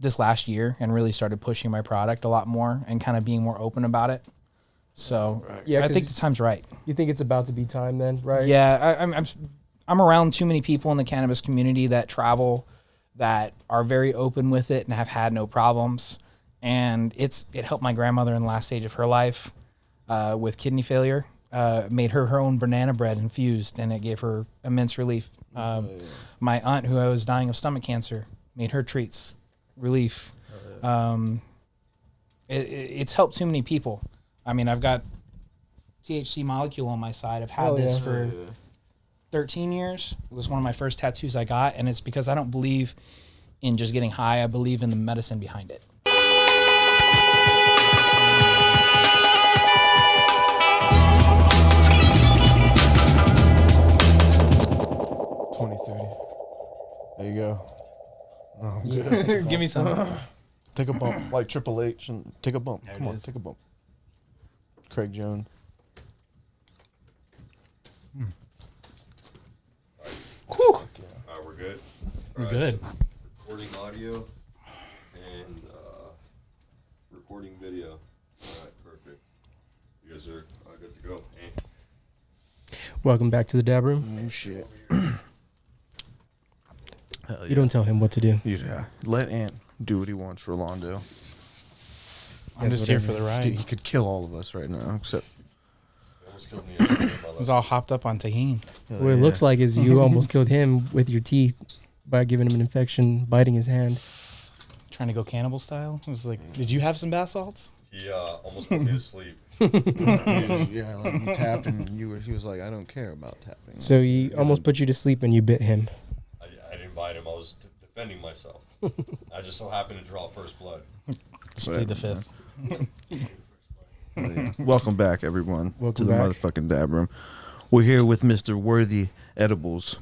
this last year and really started pushing my product a lot more and kind of being more open about it. So yeah, I think the time's right. You think it's about to be time then, right? Yeah, I'm around too many people in the cannabis community that travel, that are very open with it and have had no problems. And it helped my grandmother in the last stage of her life with kidney failure. Made her own banana bread infused, and it gave her immense relief. My aunt, who was dying of stomach cancer, made her treats relief. It's helped too many people. I mean, I've got THC molecule on my side. I've had this for 13 years. It was one of my first tattoos I got, and it's because I don't believe in just getting high. I believe in the medicine behind it. There you go. Oh, I'm good. Give me some. Take a bump, like Triple H, and take a bump. There Come on, is. take a bump. Craig Jones. Whew. We're good. We're good. So recording audio and recording video. All right, perfect. You guys are good to go. Welcome back to the Dab Room. Oh shit. You don't tell him what to do. Yeah. Let Ant do what he wants, Rolando. I'm just here for the ride. He could kill all of us right now, except. Almost killed me. I was all hopped up on tahini. What it looks like is you almost killed him with your teeth by giving him an infection, biting his hand. Trying to go cannibal style. I was like, did you have some bath salts? He almost put me to sleep. Yeah, like you tapped and he was like, I don't care about tapping. So he almost put you to sleep and you bit him. I didn't bite him. I was defending myself. I just so happened to draw first blood. Just plead the fifth. Welcome back, everyone, Welcome to the back. motherfucking Dab Room. We're here with Mr. WorthyEdibles.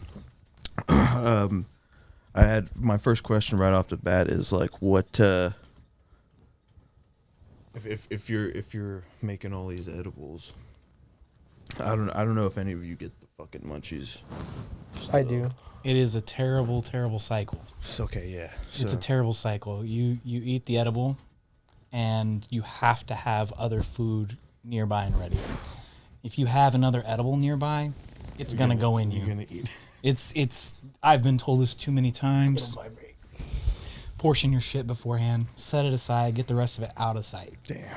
I had my first question right off the bat is like, what? If you're making all these edibles, I don't know if any of you get the fucking munchies. I do. It is a terrible, terrible cycle. It's okay, yeah. It's a terrible cycle. You eat the edible, and you have to have other food nearby and ready. If you have another edible nearby, it's gonna go in you. You're gonna eat. It's. I've been told this too many times. Portion your shit beforehand. Set it aside. Get the rest of it out of sight. Damn.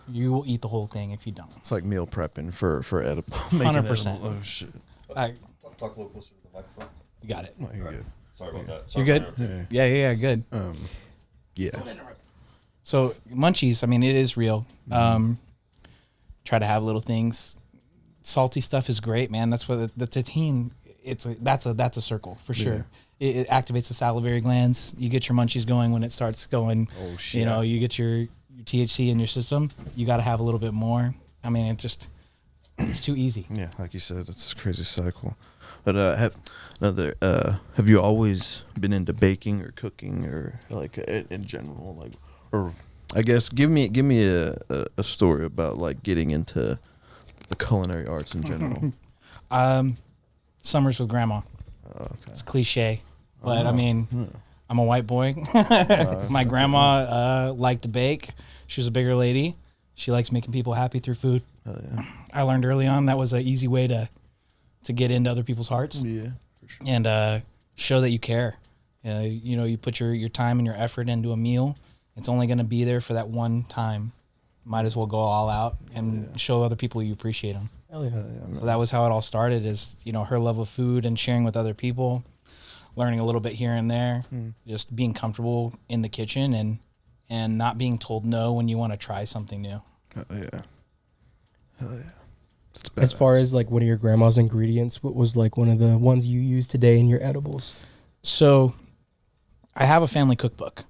You will eat the whole thing if you don't. It's like meal prepping for edible. 100%. Oh shit. Talk a little closer to the microphone. You got it. No, you're good. Sorry about that. You're Sorry good. for interrupting. Yeah. Good. Yeah. So munchies, I mean, it is real. Try to have little things. Salty stuff is great, man. That's what the tahini. That's a circle for sure. It activates the salivary glands. You get your munchies going when it starts going. Oh shit. You know, you get your THC in your system. You got to have a little bit more. I mean, it's too easy. Yeah, like you said, it's a crazy cycle. But have you always been into baking or cooking or like in general, like, or I guess give me a story about like getting into the culinary arts in general. Summers with grandma. Okay. It's cliche, but I mean, I'm a white boy. My grandma liked to bake. She was a bigger lady. She likes making people happy through food. Yeah. I learned early on that was an easy way to get into other people's hearts. Yeah, for sure. And show that you care. You know, you put your time and your effort into a meal. It's only going to be there for that one time. Might as well go all out and show other people you appreciate them. Hell yeah. So that was how it all started, is, you know, her love of food and sharing with other people, learning a little bit here and there, just being comfortable in the kitchen and not being told no when you want to try something new. Hell yeah. That's As far as like one of your grandma's ingredients, what was like one of the ones you use today in your edibles? So I have a family cookbook.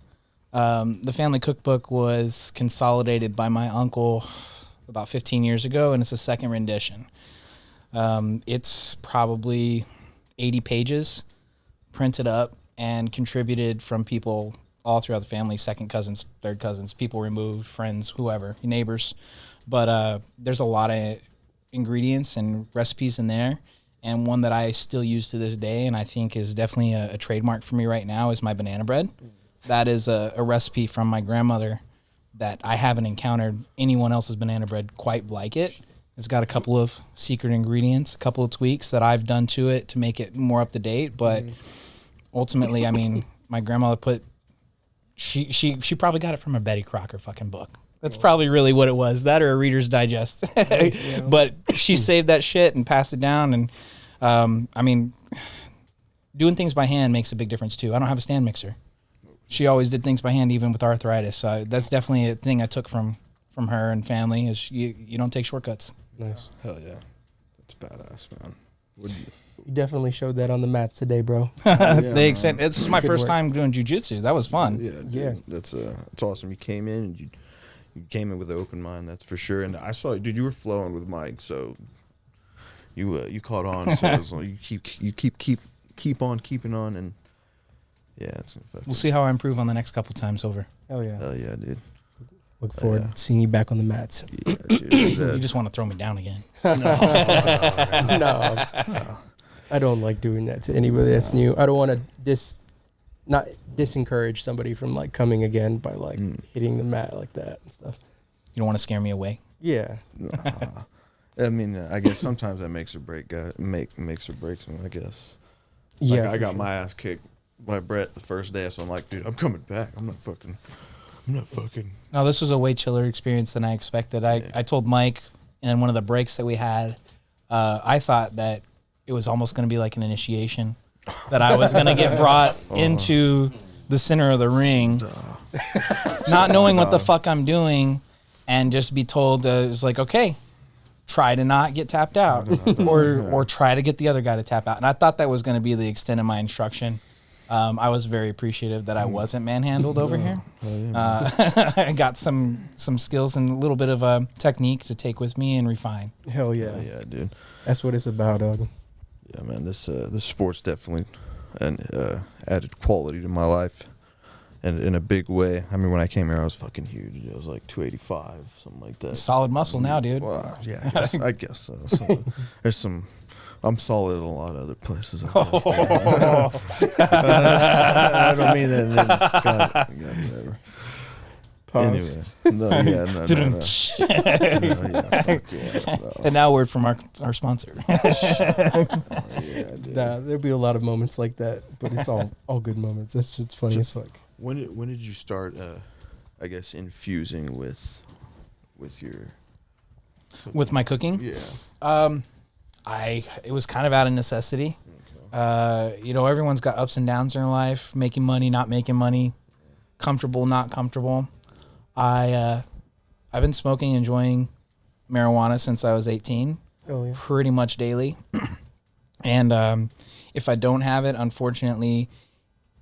The family cookbook was consolidated by my uncle about 15 years ago, and it's a second rendition. It's probably 80 pages printed up and contributed from people all throughout the family, second cousins, third cousins, people removed, friends, whoever, neighbors. But there's a lot of ingredients and recipes in there, and one that I still use to this day and I think is definitely a trademark for me right now is my banana bread. That is a recipe from my grandmother that I haven't encountered anyone else's banana bread quite like it. It's got a couple of secret ingredients, a couple of tweaks that I've done to it to make it more up to date. But ultimately, I mean, my grandmother she probably got it from a Betty Crocker fucking book. That's probably really what it was. That or a Reader's Digest. But she saved that shit and passed it down. And I mean, doing things by hand makes a big difference too. I don't have a stand mixer. She always did things by hand, even with arthritis. So that's definitely a thing I took from her and family. Is you don't take shortcuts. Nice. Hell yeah, that's badass, man. You definitely showed that on the mats today, bro. This was my Good first work. time doing jujitsu. That was fun. Yeah, dude, Yeah. That's it's awesome. You came in and you came in with an open mind. That's for sure. And I saw, dude, you were flowing with Mike, so you caught on. So it was like, you keep on keeping on, and yeah, it's We'll see how I improve on the next couple times over. Hell yeah. Hell yeah, dude. Look forward yeah. to seeing you back on the mats. Yeah, dude. You just want to throw me down again. No. I don't like doing that to anybody that's new. I don't want to not disencourage somebody from like coming again by like hitting the mat like that and stuff. You don't want to scare me away. Yeah. I mean, I guess sometimes that makes or breaks me, I guess. Yeah. Like, I got sure. my ass kicked by Brett the first day, so I'm like, dude, I'm coming back. I'm not fucking. No, this was a way chiller experience than I expected. I told Mike in one of the breaks that we had, I thought that it was almost going to be like an initiation, that I was going to get brought into the center of the ring, not knowing what the fuck I'm doing, and just be told, it's like, okay, try to not get tapped out, or try to get the other guy to tap out. And I thought that was going to be the extent of my instruction. I was very appreciative that I wasn't manhandled over here. I got some skills and a little bit of a technique to take with me and refine. Hell yeah. Yeah, dude. That's what it's about, dog. Yeah, man. This sport's definitely an added quality to my life, and in a big way. I mean, when I came here, I was fucking huge. I was like 285, something like that. Solid muscle now, dude. Well, yeah, I guess so. So, there's some. I'm solid in a lot of other places. I don't mean that. God, whatever. Pause. Anyway, no. No. And now a word from our sponsor. Yeah, dude. Nah, there'll be a lot of moments like that, but it's all good moments. That's just funny as fuck. When did you start? I guess infusing with your With my cooking? Yeah. It was kind of out of necessity. Okay. Everyone's got ups and downs in their life, making money, not making money, comfortable, not comfortable. I've been smoking, enjoying marijuana since I was 18, Oh yeah. pretty much daily. And if I don't have it, unfortunately,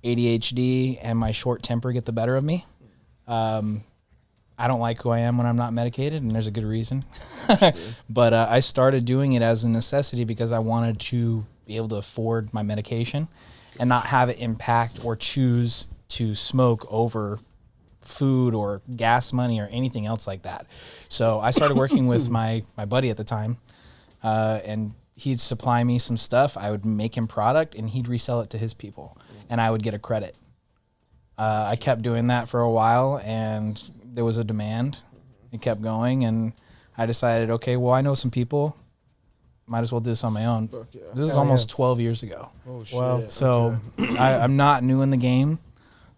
ADHD and my short temper get the better of me. I don't like who I am when I'm not medicated, and there's a good reason. But I started doing it as a necessity because I wanted to be able to afford my medication and not have it impact or choose to smoke over food or gas money or anything else like that. So I started working with my buddy at the time, and he'd supply me some stuff. I would make him product, and he'd resell it to his people, and I would get a credit. I kept doing that for a while, and there was a demand. It kept going, and I decided, okay, well, I know some people. Might as well do this on my own. Yeah. This is Hell almost yeah. 12 years ago. Oh shit. Wow. So I'm not new in the game,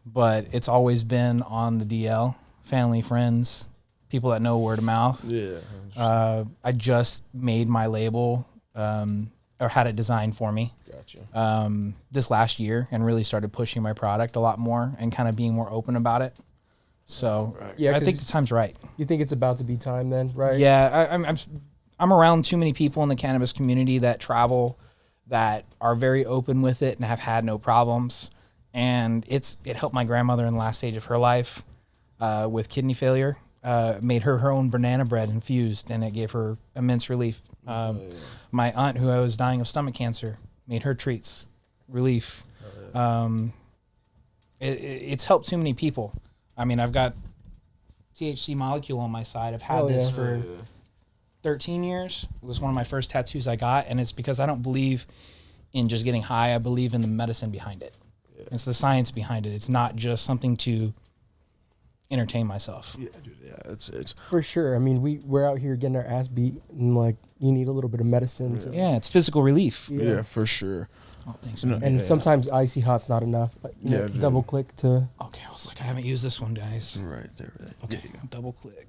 but it's always been on the DL, family, friends, people that know word of mouth. Yeah. I just made my label, or had it designed for me Gotcha. this last year, and really started pushing my product a lot more and kind of being more open about it. So Yeah, I think 'cause the time's right. You think it's about to be time then, right? Yeah, I'm around too many people in the cannabis community that travel, that are very open with it and have had no problems. And it helped my grandmother in the last stage of her life with kidney failure. Made her own banana bread infused, and it gave her immense relief. My aunt, who was dying of stomach cancer, made her treats relief. It's helped too many people. I mean, I've got THC molecule on my side. I've had Oh, this yeah. for 13 years. It was one of my first tattoos I got, and it's because I don't believe in just getting high. I believe in the medicine behind it. Yeah. It's the science behind it. It's not just something to entertain myself. Yeah, dude. Yeah, it's For sure. I mean, we're out here getting our ass beat, and like you need a little bit of medicine. To, Yeah, it's physical relief. yeah, for sure. Oh, thanks. No, man. And Yeah. sometimes icy hot's not enough. But, you know, Yeah, dude. double click to. Okay, I was like, I haven't used this one, guys. Right there. Right. Okay, Yeah, double click.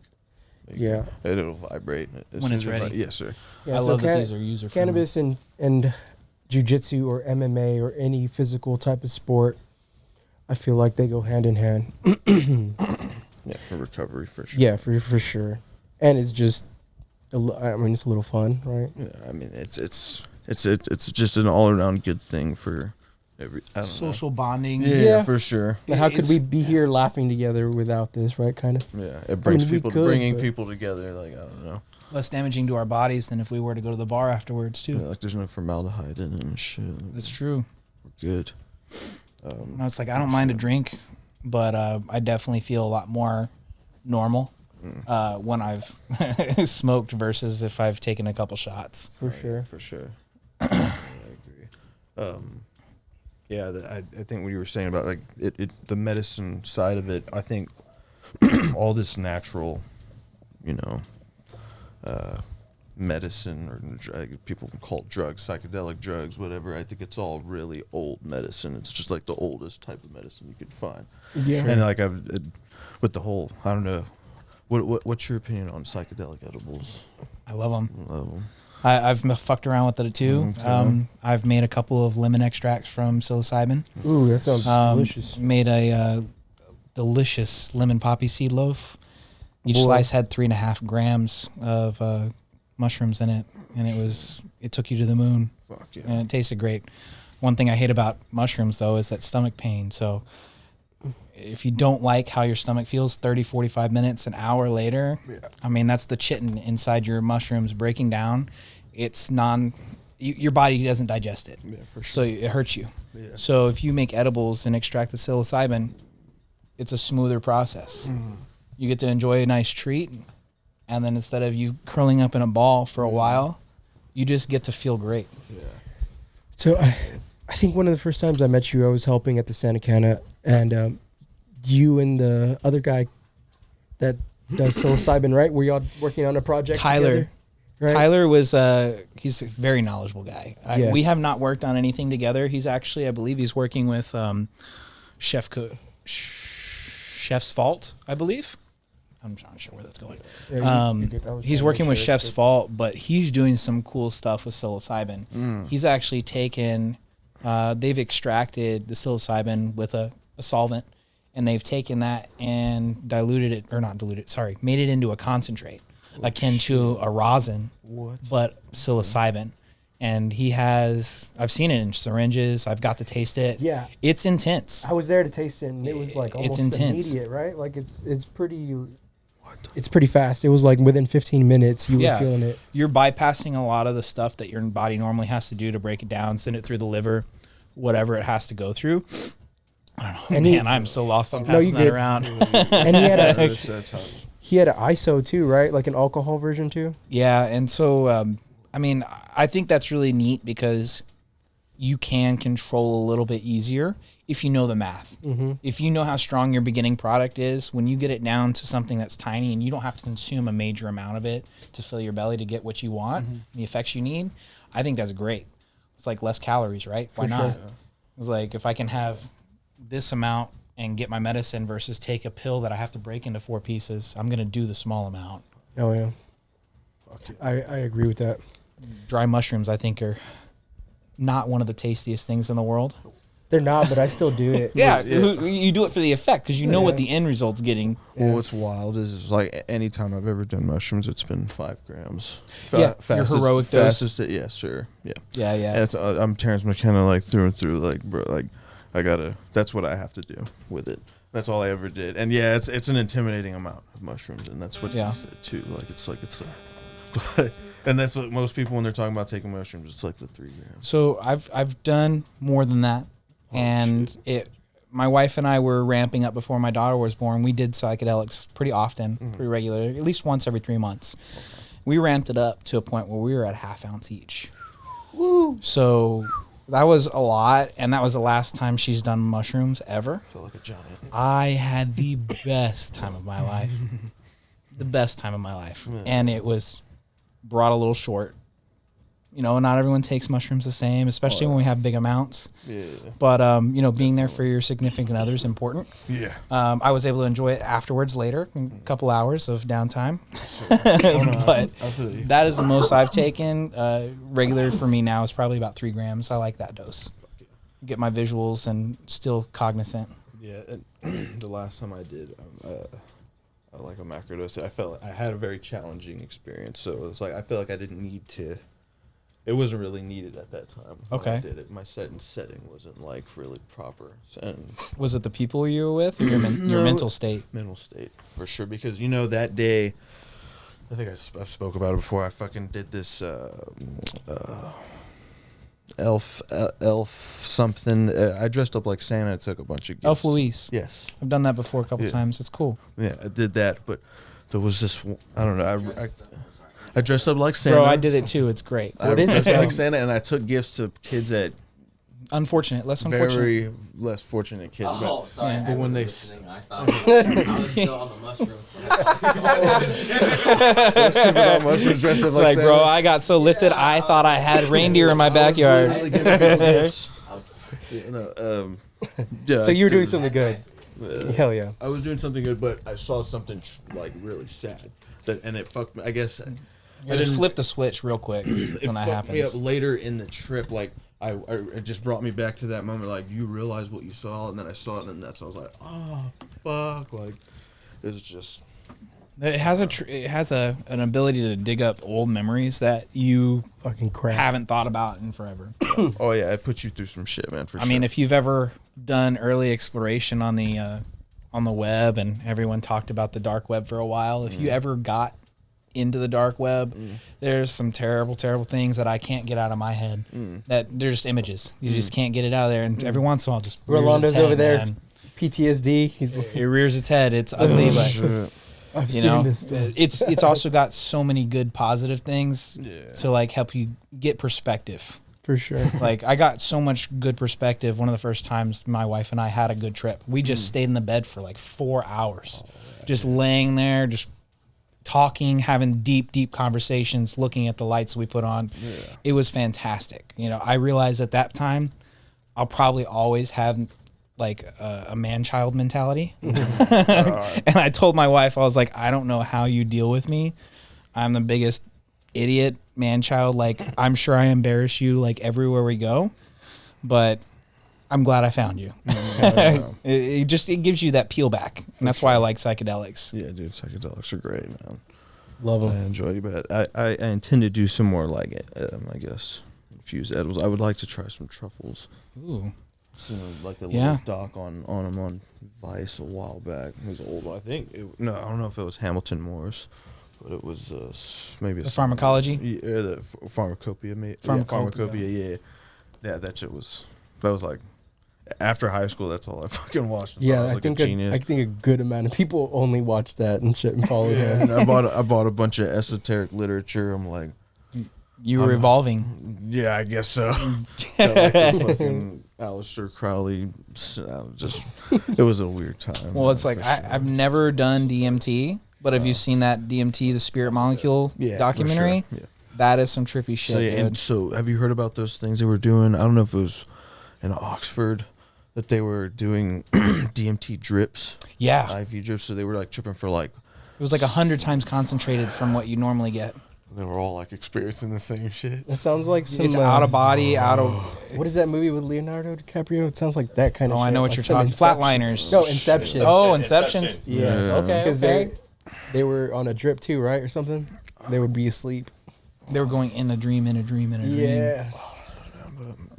Yeah. and it'll vibrate as When soon it's as it ready. Yes, sir. Yeah, I so love that these are user friendly. cannabis and jiu-jitsu or MMA or any physical type of sport, I feel like they go hand in hand. Yeah, for recovery for sure. Yeah, for sure. And it's just, I mean, it's a little fun, right? Yeah, I mean, it's just an all around good thing for every I don't Social bonding. know. Yeah, Yeah. for sure. Like, how could It's- we be here laughing together without this, right? Kind of. Yeah, it brings we people could, bringing but- people together. Like I don't know. Less damaging to our bodies than if we were to go to the bar afterwards, too. Yeah, like there's no formaldehyde in it and shit. That's true. We're good. And I was like, I don't mind a drink, but I definitely feel a lot more normal when I've smoked versus if I've taken a couple shots. For sure. For sure. I agree. Yeah, I think what you were saying about like the medicine side of it, I think all this natural, you know, medicine or people can call it drugs, psychedelic drugs, whatever. I think it's all really old medicine. It's just like the oldest type of medicine you could find. Yeah. And like with the whole, I don't know, what's your opinion on psychedelic edibles? I love them. Love 'em. I've fucked around with it too. Okay. I've made a couple of lemon extracts from psilocybin. Ooh, that sounds delicious. Made a delicious lemon poppy seed loaf. Each Boy. slice had 3.5 grams of mushrooms in it, and it took you to the moon, Fuck yeah. and it tasted great. One thing I hate about mushrooms though is that stomach pain. So if you don't like how your stomach feels 30, 45 minutes, an hour later, I mean, that's the chitin inside your mushrooms breaking down. It's your body doesn't digest it. Yeah, for So sure. it hurts you. Yeah. So if you make edibles and extract the psilocybin, it's a smoother process. You get to enjoy a nice treat, and then instead of you curling up in a ball for a while, you just get to feel great. Yeah. So I think one of the first times I met you, I was helping at the Santa Cana, and you and the other guy that does psilocybin, right? Were y'all working on a project Tyler. together? Right? Tyler was he's a very knowledgeable guy. Yes. We have not worked on anything together. He's actually, I believe, he's working with Chef's Fault, I believe. I'm not sure where that's going. Yeah, you're good. I was He's trying to working make with sure Chef's it's good. Fault, but he's doing some cool stuff with psilocybin. He's actually taken, they've extracted the psilocybin with a solvent, and they've taken that and diluted it, or not diluted, sorry, made it into a concentrate, akin to a rosin, but psilocybin. And he has, I've seen it in syringes. I've got to taste it. Yeah. It's intense. I was there to taste it, and it was like It's almost intense. immediate, right? Like it's pretty fast. It was like within 15 minutes you were feeling it. You're bypassing a lot of the stuff that your body normally has to do to break it down, send it through the liver, whatever it has to go through. I don't know. And Man, I'm so lost on No, you passing that good. around. And That's how. he had an ISO too, right? Like an alcohol version too. Yeah, and so I mean, I think that's really neat because you can control a little bit easier if you know the math. If you know how strong your beginning product is, when you get it down to something that's tiny and you don't have to consume a major amount of it to fill your belly to get what you want, the effects you need, I think that's great. It's like less calories, right? Why not? sure. It's like if I can have this amount and get my medicine versus take a pill that I have to break into 4 pieces, I'm going to do the small amount. Oh yeah. Fuck it. I agree with that. Dry mushrooms, I think, are not one of the tastiest things in the world. They're not, but I still do it. Yeah, you do it for the effect because you know what the end result's getting. Well, what's wild is like any time I've ever done mushrooms, it's been 5 grams. Yeah, your heroic dose. Fastest, yeah, sure, yeah. Yeah, yeah. And it's, I'm Terrence McKenna, like through and through, like bro, like I gotta. That's what I have to do with it. That's all I ever did. And yeah, it's an intimidating amount of mushrooms, and that's what you said too. Like it's like, and that's what most people when they're talking about taking mushrooms, it's like the 3 grams. So I've done more than that, and my wife and I were ramping up before my daughter was born. We did psychedelics pretty often, pretty regularly, at least once every 3 months. We ramped it up to a point where we were at ½ ounce each. Woo! So That was a lot, and that was the last time she's done mushrooms ever. I feel like a giant. I had the best time of my life. The best time of my life. Yeah. And it was brought a little short. You know, not everyone takes mushrooms the same, especially when we have big amounts. Yeah. But, you know, being there for your significant other is important. Yeah. I was able to enjoy it afterwards later, a couple hours of downtime. But I feel you. that is the most I've taken. Regular for me now is probably about 3 grams. I like that dose. Get my visuals and still cognizant. Yeah, and the last time I did, like a macrodose, I felt I had a very challenging experience. So it's like I feel like I didn't need to. It wasn't really needed at that time. Okay. When I did it. My setting wasn't like really proper. And Was it the people you were with or your No. mental state? mental state for sure, because you know that day, I think I've spoke about it before. I fucking did this elf something. I dressed up like Santa. Took a bunch of gifts. Elf Louise. Yes. I've done that before a couple Yeah. times. It's cool. Yeah, I did that, but there was this. I don't know. I dressed up like Santa. Bro, I did it too. It's great. I dressed up like Santa, and I took gifts to kids that Unfortunate. Less unfortunate. very less fortunate kids. Oh, sorry. Yeah. But when they I thought I was still on the mushrooms. about mushrooms dressed up It's like like, Santa. bro, I got so lifted, I thought I had reindeer in my backyard. Literally giving people gifts. Yeah, no, yeah, So you were doing dude, something good. Hell yeah. I was doing something good, but I saw something like really sad, and it fucked me. I guess I You just flip the switch real quick it when that fucked me up happens. later in the trip. Like it just brought me back to that moment. Like you realize what you saw, and then I saw it, and that's I was like, oh fuck! Like it was just It has an ability to dig up old memories that you Fucking crap. haven't thought about in forever. oh yeah, it puts you through some shit, man. For I sure. mean, if you've ever done early exploration on the web, and everyone talked about the dark web for a while, if you ever got into the dark web, there's some terrible, terrible things that I can't get out of my head. That they're just images. You just can't get it out of there, and every once in a while, it just rears Rolando's its head, over there. man. PTSD. He's like, It rears its head. It's ugly, but Shit. I've you seen know, this stuff. it's also got so many good positive things Yeah. to like help you get perspective. For sure. Like I got so much good perspective. One of the first times my wife and I had a good trip, we just stayed in the bed for like 4 hours, just laying there, just talking, having deep conversations, looking at the lights we put on. Yeah. It was fantastic. You know, I realized at that time I'll probably always have like a man-child mentality. And I told my wife, I was like, I don't know how you deal with me. I'm the biggest idiot man-child. Like, I'm sure I embarrass you like everywhere we go, but I'm glad I found you. It gives you that peel back, and that's why I like psychedelics. Yeah, dude, psychedelics are great, man. Love I them. enjoy it, but I intend to do some more like I guess infused edibles. I would like to try some truffles. Ooh. Seen like a Yeah. little doc on them on Vice a while back. It was an old one. I think I don't know if it was Hamilton Morris, but it was maybe The pharmacology? Yeah, the pharmacopoeia. Pharmacopoeia. Yeah, that shit was. That was like after high school. That's all I fucking watched. Yeah, I was I like think a genius. I think a good amount of people only watch that and shit and follow him. And I bought a bunch of esoteric literature. I'm like, You were evolving. yeah, I guess so. Got like the fucking Aleister Crowley. It was a weird time. Well, it's like for sure. I've never done DMT, but have you seen that DMT, the Spirit Molecule Yeah, for documentary? sure. Yeah. That is some trippy shit, So yeah, dude. and so have you heard about those things they were doing? I don't know if it was in Oxford that they were doing DMT drips, Yeah, IV drips. So they were like tripping for like it was like 100 times concentrated from what you normally get. they were all like experiencing the same shit. That sounds like some. It's out of body, out of. What is that movie with Leonardo DiCaprio? It sounds like that kind of. Oh, shit. I know what Like you're some talking. Inception. Flatliners. No, Inception. Oh, Inception. Yeah. Yeah. Okay. Because they were on a drip too, right, or something. They would be asleep. They were going in a dream, in a dream, in a dream. Yeah.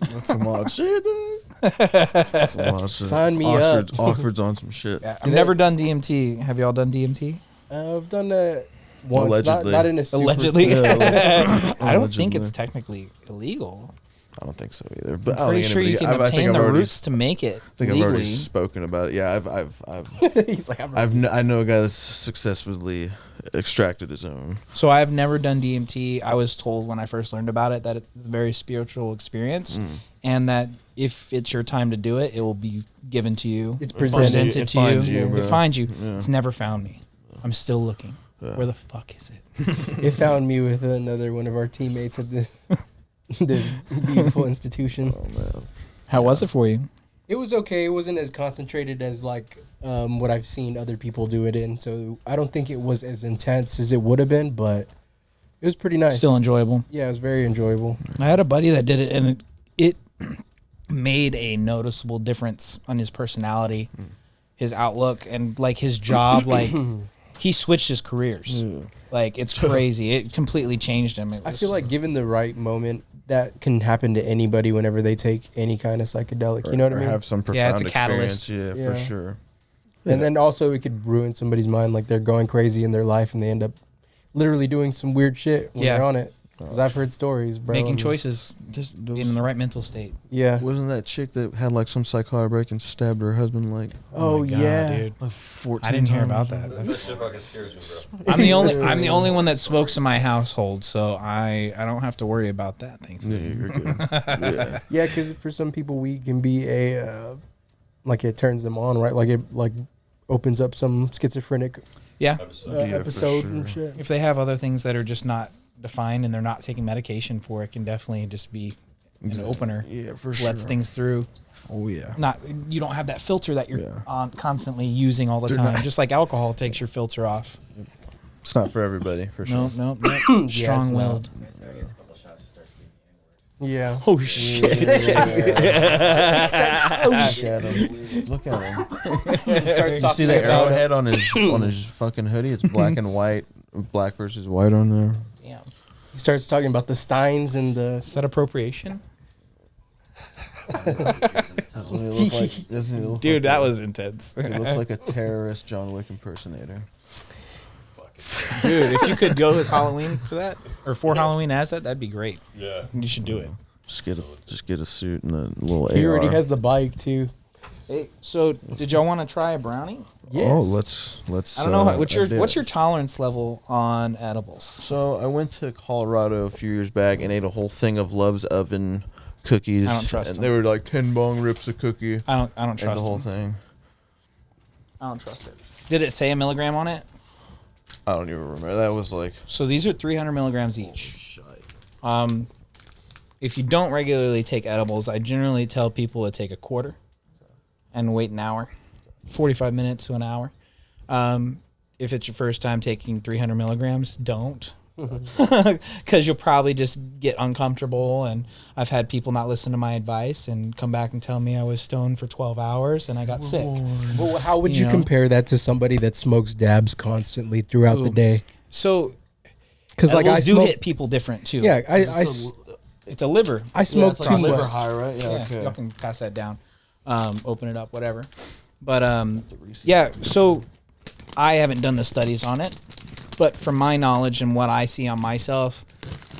That's some odd shit, dude. That's some odd shit. Sign me Oxford's, up. Oxford's on some shit. Yeah, I've never done DMT. Have y'all done DMT? I've done that once. Allegedly. Not in a super. Allegedly. Yeah, I don't think allegedly. it's technically illegal. I don't think so either. But I don't Pretty think sure you anybody- can I think obtain I've the already- roots to make it I think I've already legally. spoken about it. Yeah, I've He's like, I know a guy that's successfully extracted his own. So I've never done DMT. I was told when I first learned about it that it's a very spiritual experience. and that if it's your time to do it, it will be given to you. It's presented It to finds you. you, bro. It finds you. Yeah. It's never found me. I'm still looking. Yeah. Where the fuck is it? It found me with another one of our teammates at this this beautiful institution. Oh man. How was it for you? It was okay. It wasn't as concentrated as like what I've seen other people do it in. So I don't think it was as intense as it would have been, but it was pretty nice. Still enjoyable. Yeah, it was very enjoyable. I had a buddy that did it, and it made a noticeable difference on his personality, his outlook, and like his job. Like he switched his careers. Yeah. Like it's crazy. It completely changed him. I feel like given the right moment, that can happen to anybody whenever they take any kind of psychedelic. You know what I Or mean? have some profound Yeah, it's a experience. catalyst. Yeah, Yeah. for sure. And then also it could ruin somebody's mind, like they're going crazy in their life and they end up literally doing some weird shit when Yeah. they're on it. Because I've heard stories, bro. making and- choices Just being in the right mental state. Yeah. Wasn't that chick that had like some psychotic break and stabbed her husband like Oh, my God, yeah. dude. 14 I didn't hear times? about that. That That's, shit fucking scares me, bro. I'm the only one that smokes in my household, so I don't have to worry about that. Yeah, Thankfully. you're good. Yeah. Yeah, because for some people, weed can be a, like it turns them on, right? Like it like opens up some schizophrenic Yeah. Episode. Yeah, for episode and sure. shit. If they have other things that are just not defined and they're not taking medication for, it can definitely just be an opener. Yeah, for sure. Lets things through. Oh yeah. Not you don't have that filter that you're Yeah. on constantly using all the They're time. not- Just like alcohol takes your filter off. It's not for everybody, for sure. No. Yeah, it's Strong willed. So I guess a couple shots to start seeing the N-word. Yeah. Oh shit. Look at him. Starts You talking see the about- arrowhead on his fucking hoodie? It's black and white, black versus white on there. Damn. He starts talking about the Steins and the. Is that appropriation? Doesn't he look like? Doesn't he look Dude, like that a- was intense. He looks like a terrorist John Wick impersonator. Dude, if you could go as Halloween for that, or for Halloween as that, that'd be great. Yeah. You should do it. Just get a suit and a little He AR. already has the bike too. Hey, so did y'all want to try a brownie? Yes. Oh, let's. I don't know. I did. What's your tolerance level on edibles? So I went to Colorado a few years back and ate a whole thing of Love's Oven cookies. I don't trust and them. they were like 10 bong rips a cookie. I don't And the trust whole them. thing. I don't trust it. Did it say a milligram on it? I don't even remember. That was like. So these are 300 milligrams each. If you don't regularly take edibles, I generally tell people to take a quarter and wait an hour, 45 minutes to an hour. If it's your first time taking 300 milligrams, don't. Because you'll probably just get uncomfortable. And I've had people not listen to my advice and come back and tell me I was stoned for 12 hours and I got sick. Well, how would you know? compare that to somebody that smokes dabs constantly throughout the Ooh. day? So, Because like I edibles do smoke, hit people different too. yeah, It's a liver. I smoke too liver much. high, right? Yeah. Yeah, Okay. y'all can pass that down. Open it up, whatever. But yeah, so I haven't done the studies on it, but from my knowledge and what I see on myself,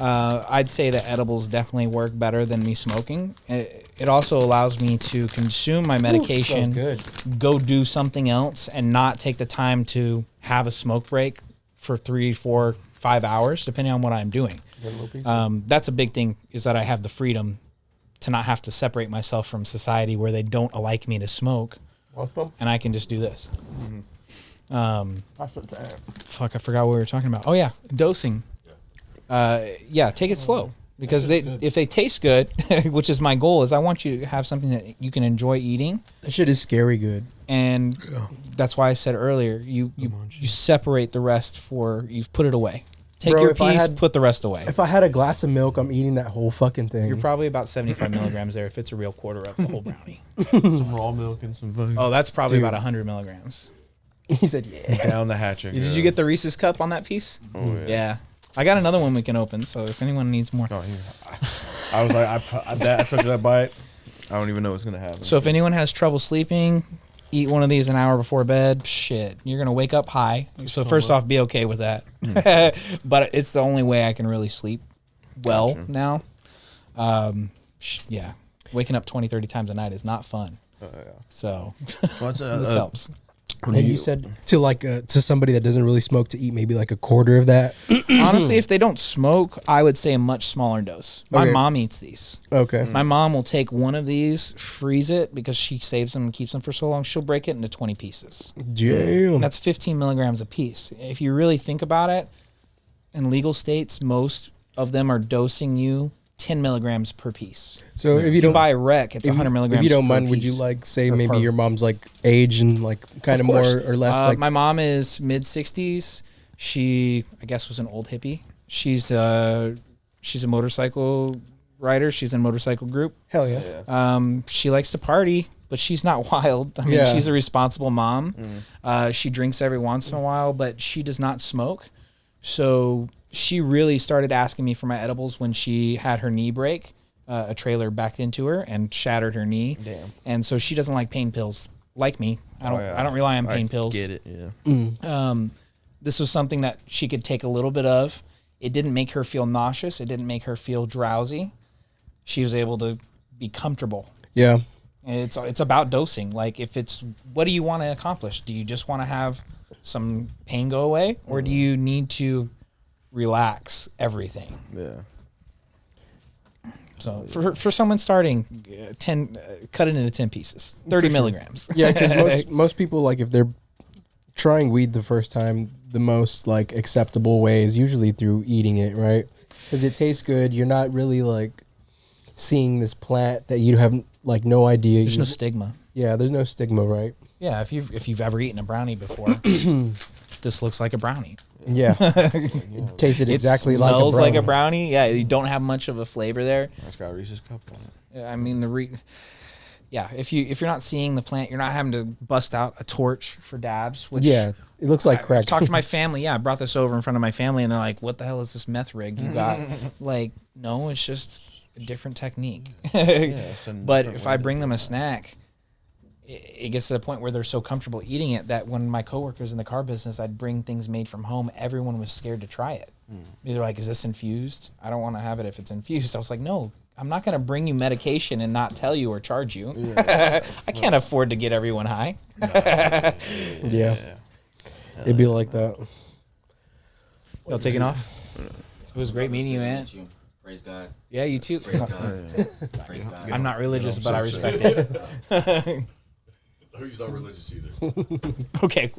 I'd say that edibles definitely work better than me smoking. It also allows me to consume my medication, good. go do something else, and not take the time to have a smoke break for 3, 4, 5 hours, depending on what I'm doing. That's a big thing, is that I have the freedom to not have to separate myself from society where they don't like me to smoke, Awesome. and I can just do this. Fuck, I forgot what we were talking about. Oh yeah, dosing. Yeah, take it slow, because if they taste good, which is my goal, is I want you to have something that you can enjoy eating, That shit is scary good. and that's why I said earlier, you separate the rest you've put it away. Take Bro, your if I piece, had- put the rest away. If I had a glass of milk, I'm eating that whole fucking thing. You're probably about 75 milligrams there if it's a real quarter of the whole brownie. Some raw milk and some fucking Oh, that's probably Dude. about 100 milligrams. He said, "Yeah." down the hatchet. Did you get the Reese's cup on that piece? Oh yeah. Yeah. I got another one we can open, so if anyone needs more. Oh, I was like, I took that bite. I don't even know what's gonna happen. So if anyone has trouble sleeping, eat one of these an hour before bed. Shit, you're going to wake up high. So first off, be okay with that. But it's the only way I can really sleep well Gotcha. now. Yeah. Waking up 20, 30 times a night is not fun. Yeah. So Well, this helps. When And you said to like to somebody that doesn't really smoke to eat maybe like a quarter of that. Honestly, if they don't smoke, I would say a much smaller dose. My Okay. mom eats these. Okay. My mom will take one of these, freeze it because she saves them and keeps them for so long. She'll break it into 20 pieces. Damn. That's 15 milligrams a piece. If you really think about it, in legal states, most of them are dosing you 10 milligrams per piece. So if If you you don't buy a rec, it's 100 milligrams. If you don't per mind, would you piece. like say Or maybe per- your mom's like age and like kind of more course. or less like My mom is mid 60s. She, I guess, was an old hippie. She's a motorcycle rider. She's in a motorcycle group. hell yeah. She likes to party, but she's not wild. I mean, Yeah. she's a responsible mom. She drinks every once in a while, but she does not smoke. So she really started asking me for my edibles when she had her knee break. A trailer backed into her and shattered her knee. Damn. And so she doesn't like pain pills like me. I don't. yeah. I don't rely on pain pills. Get it? Yeah. This was something that she could take a little bit of. It didn't make her feel nauseous. It didn't make her feel drowsy. She was able to be comfortable. Yeah. It's about dosing. Like, if it's, what do you want to accomplish? Do you just want to have some pain go away, or do you need to relax everything? Yeah. So for someone starting, 10, cut it into 10 pieces, 30 milligrams. Yeah, because most people, like, if they're trying weed the first time, the most, like, acceptable way is usually through eating it, right? Because it tastes good. You're not really, like, seeing this plant that you have, like, no idea. There's no stigma. Yeah, there's no stigma, right? Yeah, if you've ever eaten a brownie before, this looks like a brownie. Yeah. It tasted exactly it like a smells brownie. like a brownie. Yeah, you don't have much of a flavor there. It's got a Reese's cup on it. I mean, if you're not seeing the plant, you're not having to bust out a torch for dabs. Which Yeah, it looks like I've crack. talked to my family. Yeah, I brought this over in front of my family, and they're like, "What the hell is this meth rig you got?" Like, no, it's just a different technique. it's a But different if way I to bring do them a it. snack, it gets to the point where they're so comfortable eating it that when my coworkers in the car business, I'd bring things made from home. Everyone was scared to try it. They're like, "Is this infused? I don't want to have it if it's infused." I was like, "No, I'm not going to bring you medication and not tell you or charge you. I can't afford to get everyone high." Yeah. It'd be like that. Y'all taking off? It was great meeting you, man. Praise God. Yeah, you too. Praise God. Praise God. I'm not religious, I'm but so I respect it. He's not religious either. Okay.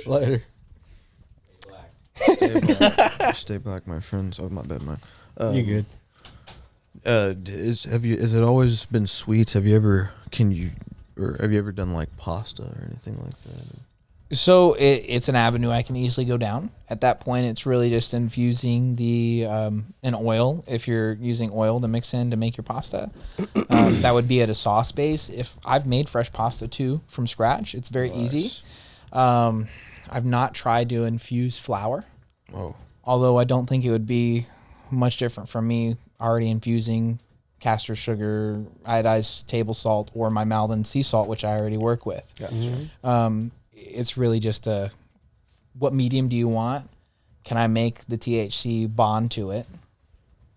Later. Black. Stay black, my friends. Oh, my bad, man. You good? Has it always been sweets? Have you ever done like pasta or anything like that? So it's an avenue I can easily go down. At that point, it's really just infusing the an oil. If you're using oil to mix in to make your pasta, that would be at a sauce base. If I've made fresh pasta too from scratch, it's very easy. I've not tried to infuse flour, Oh, although I don't think it would be much different from me already infusing castor sugar, iodized table salt, or my Malden sea salt, which I already work with. gotcha. It's really just what medium do you want? Can I make the THC bond to it?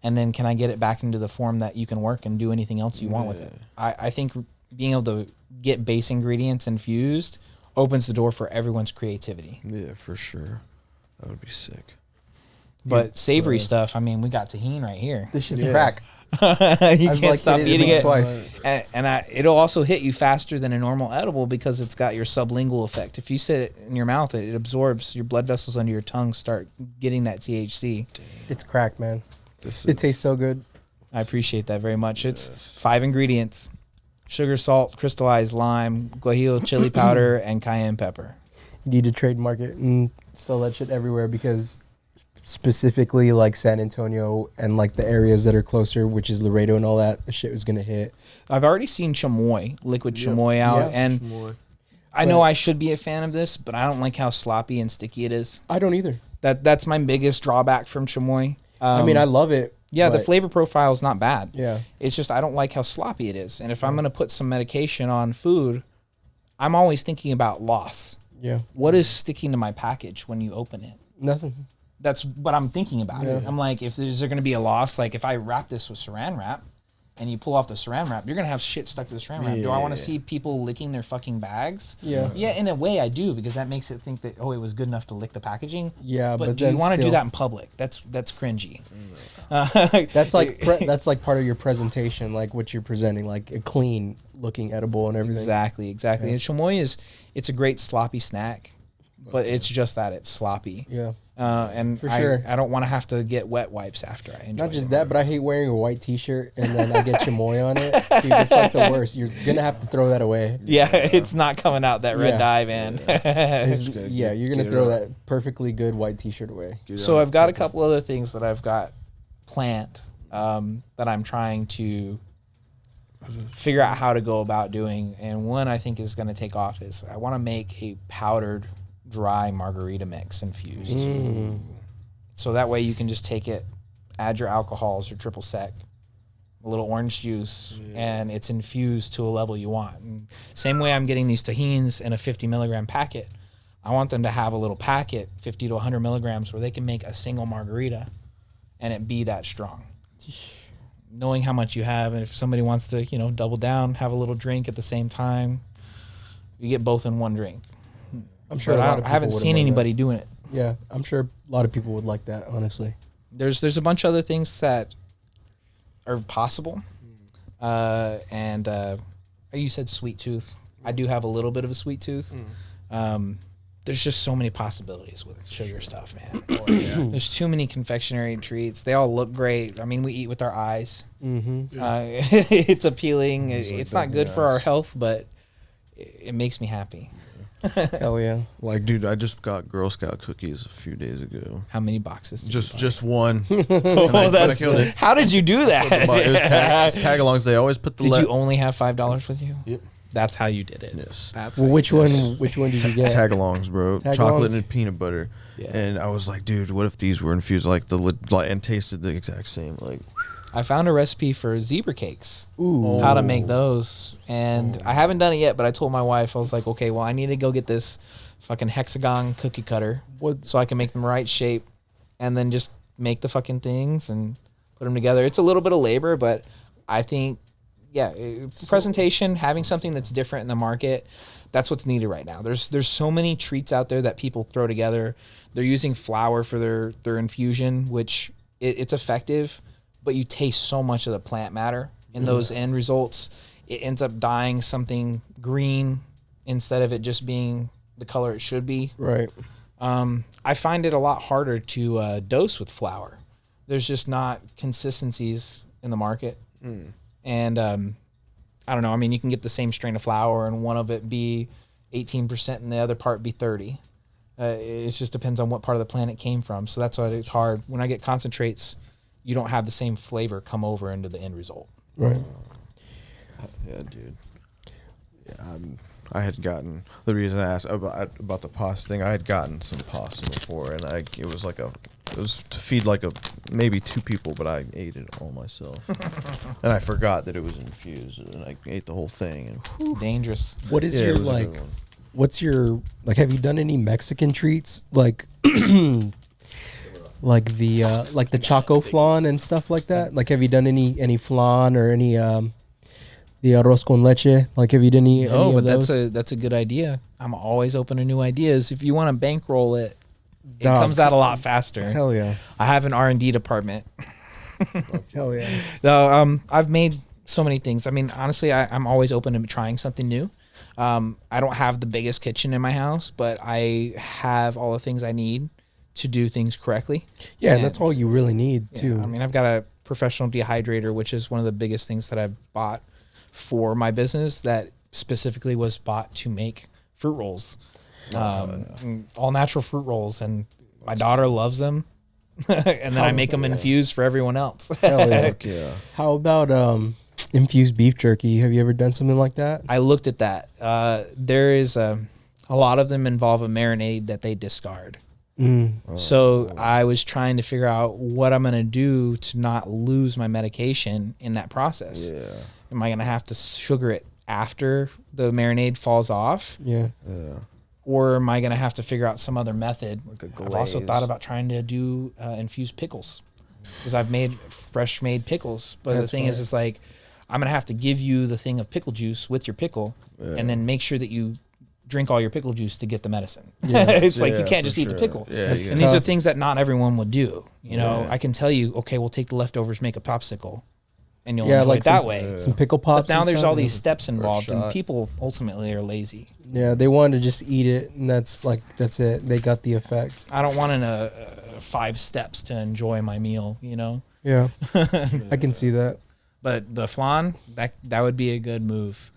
And then can I get it back into the form that you can work and do anything else you want with it? I think being able to get base ingredients infused opens the door for everyone's creativity. Yeah, for sure. That would be sick. But savory stuff, I mean, we got tahini right here. This shit's Yeah. crack. You I've can't like stop hit eating it it. twice. And it'll also hit you faster than a normal edible because it's got your sublingual effect. If you sit it in your mouth, it absorbs. Your blood vessels under your tongue start getting that THC. It's crack, man. This It tastes so good. I appreciate that very much. It's 5 ingredients: sugar, salt, crystallized lime, guajillo chili powder, and cayenne pepper. You need to trademark it and sell that shit everywhere because specifically like San Antonio and like the areas that are closer, which is Laredo and all that, the shit was gonna hit. I've already seen chamoy, liquid chamoy out, and I know I should be a fan of this, but I don't like how sloppy and sticky it is. I don't either. That's my biggest drawback from chamoy. I mean, I love it. Yeah, the but- flavor profile is not bad. Yeah. It's just I don't like how sloppy it is. And if I'm going to put some medication on food, I'm always thinking about loss. Yeah. What is sticking to my package when you open it? Nothing. That's what I'm thinking about. Yeah. I'm like, is there going to be a loss? Like if I wrap this with saran wrap and you pull off the saran wrap, you're gonna have shit stuck to the saran wrap. Do I want to Yeah. see people licking their fucking bags? Yeah. Yeah, in a way I do, because that makes it think that, oh, it was good enough to lick the packaging. Yeah, but but do you then want to do still- that in public? That's cringy. That's like that's like part of your presentation, like what you're presenting, like a clean looking edible and everything. Exactly. Yeah. And chamoy it's a great sloppy snack, but it's just that it's sloppy. Yeah. And For sure. I don't want to have to get wet wipes after I enjoy Not just it. that, but I hate wearing a white T-shirt and then I get chamoy on it. Dude, it's like the worst. You're gonna have to throw that away. Yeah, it's not coming out that red Yeah. dye, man. It's- gotta yeah, you're gonna get it throw out. that perfectly good white T-shirt away. So I've got a couple other things that I've got planned that I'm trying to figure out how to go about doing. And one I think is going to take off is I want to make a powdered dry margarita mix infused. So that way you can just take it, add your alcohols, your triple sec, a little orange juice, and it's infused to a level you want. And same way I'm getting these tahines in a 50 milligram packet, I want them to have a little packet, 50 to 100 milligrams, where they can make a single margarita and it be that strong. Knowing how much you have, and if somebody wants to, double down, have a little drink at the same time, you get both in one drink. I'm sure But a lot of I haven't people would seen love that. anybody doing it. Yeah, I'm sure a lot of people would like that. Honestly. There's a bunch of other things that are possible, and you said sweet tooth. I do have a little bit of a sweet tooth. There's just so many possibilities with sugar stuff, man. There's too many confectionery treats. They all look great. I mean, we eat with our eyes. Mm-hmm. It's appealing. It's like It's not that, good for yes. our health, but it makes me happy. Hell yeah. Like, dude, I just got Girl Scout cookies a few days ago. How many boxes? Did you buy? Just one. Oh, that's killed it. how did you do that? It was tag-alongs. They always put the Did you only have $5 with you? Yep. That's how you did it. Yes. That's Well, how which you did one? Which one did you get? Tag-alongs, bro. Tag-alongs? Chocolate and peanut butter. Yeah. And I was like, dude, what if these were infused and tasted the exact same? Like, it. I found a recipe for zebra cakes. Ooh. How to make those, and I haven't done it yet. But I told my wife, I was like, okay, well, I need to go get this fucking hexagon cookie cutter What? so I can make them right shape, and then just make the fucking things and put them together. It's a little bit of labor, but I think, presentation, having something that's different in the market, that's what's needed right now. There's so many treats out there that people throw together. They're using flour for their infusion, which it's effective, but you taste so much of the plant matter in those end results. It ends up dyeing something green instead of it just being the color it should be. Right. I find it a lot harder to dose with flour. There's just not consistencies in the market. And I don't know. I mean, you can get the same strain of flour and one of it be 18% and the other part be 30. It just depends on what part of the plant it came from. So that's why it's hard. When I get concentrates, you don't have the same flavor come over into the end result. Right. yeah, dude. Yeah, I had gotten, the reason I asked about the pasta thing, I had gotten some pasta before, and it was to feed maybe 2 people, but I ate it all myself. And I forgot that it was infused, and I ate the whole thing. And Dangerous. What is yeah, your it was a good one. What's your have you done any Mexican treats like like the choco flan and stuff like that? Like, have you done any flan or any the arroz con leche? Like, have you done any? No, any but of those? that's a good idea. I'm always open to new ideas. If you want to bankroll it, it Dog. comes out a lot faster. Hell yeah. I have an R&D department. Hell yeah. No, I've made so many things. I mean, honestly, I'm always open to trying something new. I don't have the biggest kitchen in my house, but I have all the things I need to do things correctly. Yeah, And- that's all you really need Yeah, too. I mean, I've got a professional dehydrator, which is one of the biggest things that I've bought for my business that specifically was bought to make fruit rolls. All natural fruit rolls, and my daughter loves them. And then I make them infused for everyone else. Hell yeah. Heck yeah. How about infused beef jerky? Have you ever done something like that? I looked at that. There is a lot of them involve a marinade that they discard. So I was trying to figure out what I'm going to do to not lose my medication in that process. Yeah. Am I going to have to sugar it after the marinade falls off? Yeah. Yeah. Or am I going to have to figure out some other method? Like a I've also glaze. thought about trying to do infused pickles because I've made fresh made pickles. But That's the thing is, fine. it's like I'm going to have to give you the thing of pickle juice with your pickle and then make sure that you drink all your pickle juice to get the medicine. Yeah. It's like you can't for just eat the sure. pickle. Yeah, That's And these are tough. things that not everyone would do. You know, Yeah. I can tell you, okay, we'll take the leftovers, make a popsicle, and you'll Yeah, enjoy like it that some- way. Some pickle pops. But now and there's stuff, all yeah. these steps involved, and shot. people ultimately are lazy. Yeah, they want to just eat it, and that's it. They got the effect. I don't want 5 steps to enjoy my meal, you know. Yeah, I can see that. But the flan, that would be a good move.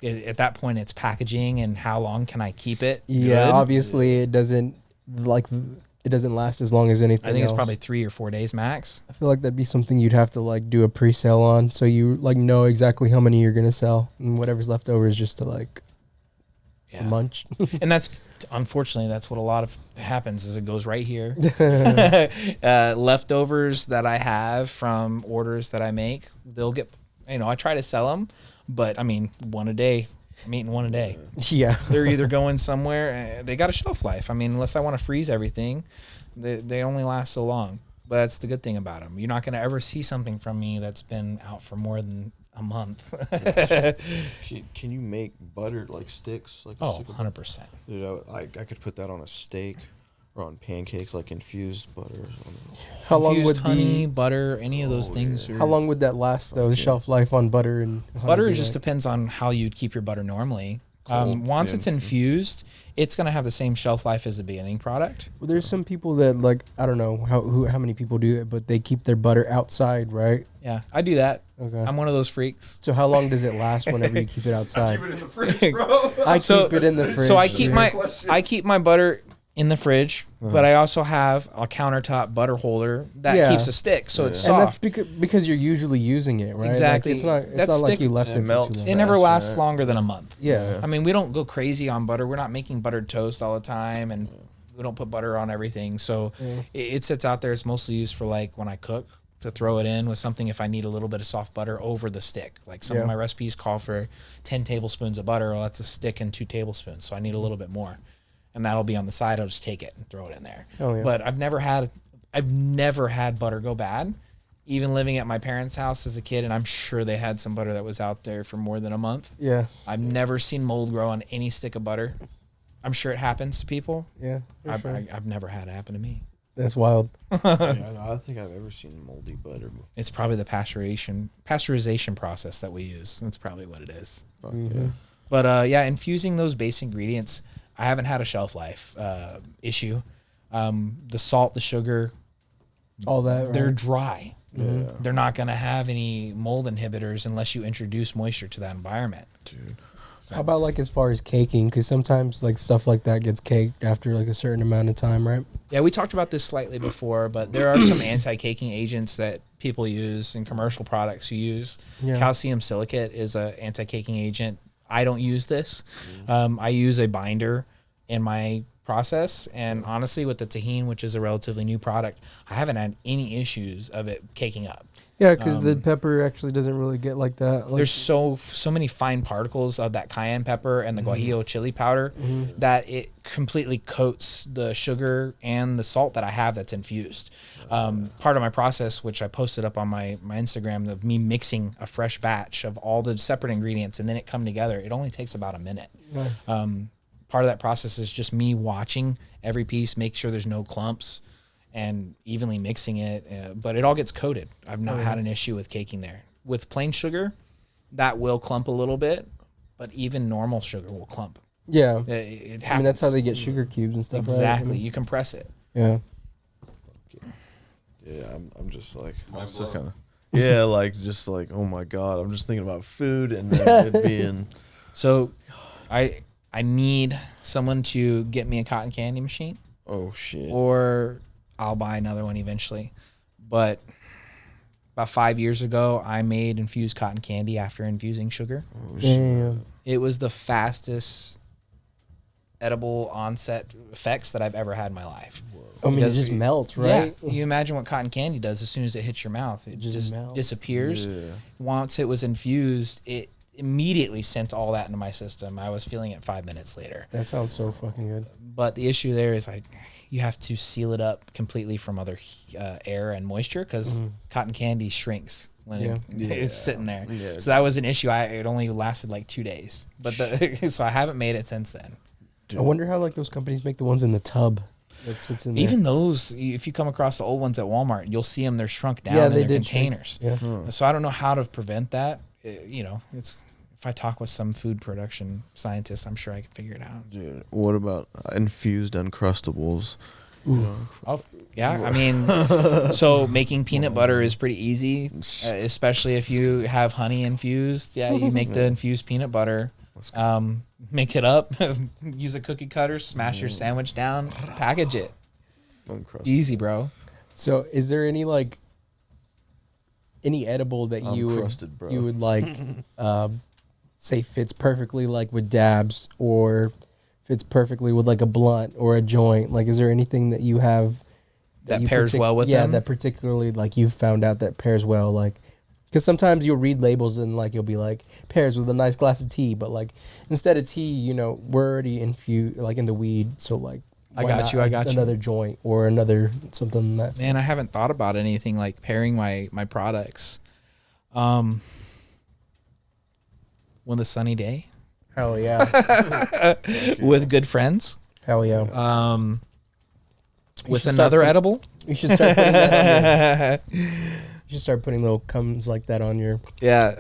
At that point, it's packaging and how long can I keep it? Yeah, good. obviously it doesn't last as long as anything. I think it's else. probably 3 or 4 days max. I feel like that'd be something you'd have to like do a pre-sale on, so you like know exactly how many you're gonna sell, and whatever's left over is just to like munch. And that's unfortunately that's what a lot of happens is it goes right here. Leftovers that I have from orders that I make, they'll get. I try to sell them, but I mean one a day. I'm eating one a day. Yeah, They're either going somewhere. They got a shelf life. I mean, unless I want to freeze everything, they only last so long. But that's the good thing about them. You're not going to ever see something from me that's been out for more than a month. Can you make butter like sticks? Like Oh, stick of- 100%. Dude, I could put that on a steak or on pancakes, like infused butter. Or something. how long would Infused honey, butter, any of those Oh, things. yeah. Are, how long would that last though? The shelf life on butter and honey butter be just like? depends on how you'd keep your butter normally. Cold, Once yeah. it's infused, it's going to have the same shelf life as the beginning product. Well, there's some people that like I don't know how many people do it, but they keep their butter outside, right? Yeah, I do that. Okay. I'm one of those freaks. So how long does it last whenever you keep it outside? Keep it in the fridge, bro. I So- keep it in the fridge. So I keep yeah. I keep my butter in the fridge, but I also have a countertop butter holder that Yeah. keeps a stick, so it's And that's soft. because you're usually using it, right? Like, Exactly. it's not That like stick- you left It it, melts. for too It long. never Fast, lasts right? longer than a month. Yeah. I mean, we don't go crazy on butter. We're not making buttered toast all the time, and we don't put butter on everything. So Yeah. it sits out there. It's mostly used for like when I cook to throw it in with something if I need a little bit of soft butter over the stick. Like some Yeah. of my recipes call for 10 tablespoons of butter. Well, that's a stick and 2 tablespoons. So I need a little bit more. And that'll be on the side. I'll just take it and throw it in there. Oh, yeah. But I've never had butter go bad. Even living at my parents' house as a kid, and I'm sure they had some butter that was out there for more than a month. Yeah. I've never seen mold grow on any stick of butter. I'm sure it happens to people. Yeah. for sure. I've never had it happen to me. That's wild. Yeah, I don't think I've ever seen moldy butter before. It's probably the pasteurization process that we use. That's probably what it is. Fuck Mm-hmm. yeah. But yeah, infusing those base ingredients, I haven't had a shelf life issue. The salt, the sugar, All that. they're Right? dry. Yeah, They're not going to have any mold inhibitors unless you introduce moisture to that environment. dude. How about like as far as caking? Because sometimes like stuff like that gets caked after like a certain amount of time, right? Yeah, we talked about this slightly before, but there are some anti-caking agents that people use and commercial products you use. Yeah. Calcium silicate is an anti-caking agent. I don't use this. I use a binder in my process, and honestly, with the tahine, which is a relatively new product, I haven't had any issues of it caking up. Yeah, because the pepper actually doesn't really get like that. Like, There's so many fine particles of that cayenne pepper and the guajillo chili powder that it completely coats the sugar and the salt that I have that's infused. Part of my process, which I posted up on my Instagram, of me mixing a fresh batch of all the separate ingredients and then it come together, it only takes about a minute. nice. Part of that process is just me watching every piece, make sure there's no clumps, and evenly mixing it. But it all gets coated. I've not had an issue with caking there. With plain sugar, that will clump a little bit, but even normal sugar will clump. Yeah. It happens. I mean, that's how they get sugar cubes and stuff, exactly. right? You compress it. Yeah. Yeah, I'm just like, I'm Mind still blown. kind of, yeah, like just like, oh my god, I'm just thinking about food and then it being, So, I need someone to get me a cotton candy machine, oh shit. or I'll buy another one eventually. But about 5 years ago, I made infused cotton candy after infusing sugar. Oh Yeah. shit. yeah. It was the fastest edible onset effects that I've ever had in my life. I mean, it Because just melts, right? Yeah, you imagine what cotton candy does as soon as it hits your mouth. It Just just melts. disappears. Yeah. Once it was infused, it immediately sent all that into my system. I was feeling it 5 minutes later. That sounds so fucking good. But the issue there is you have to seal it up completely from other air and moisture because cotton candy shrinks when it's sitting there. Yeah. So that was an issue. It only lasted like 2 days, but so I haven't made it since then. I wonder how like those companies make the ones in the tub that sits in there. Even those, if you come across the old ones at Walmart, you'll see them. They're shrunk down in their containers. So I don't know how to prevent that. It's if I talk with some food production scientists, I'm sure I can figure it out. Dude, what about infused Uncrustables? Oh, yeah. I mean, so making peanut butter is pretty easy, especially if you have honey infused. Yeah, you make the infused peanut butter. Mix it up, use a cookie cutter, smash your sandwich down, package it. Easy, bro. So is there any edible that you would like say fits perfectly like with dabs or fits perfectly with like a blunt or a joint? Like, is there anything that you have that pairs well with them? That particularly like you've found out that pairs well, like. Because sometimes you'll read labels and like you'll be like pairs with a nice glass of tea, but like instead of tea, we're already infused like in the weed. So like I got you. Another joint or another something that's man. I haven't thought about anything like pairing my products. With a sunny day. Hell yeah. With good friends. Hell yeah. With another edible. You should start putting that on your. You should start putting little comes like that on your. Yeah.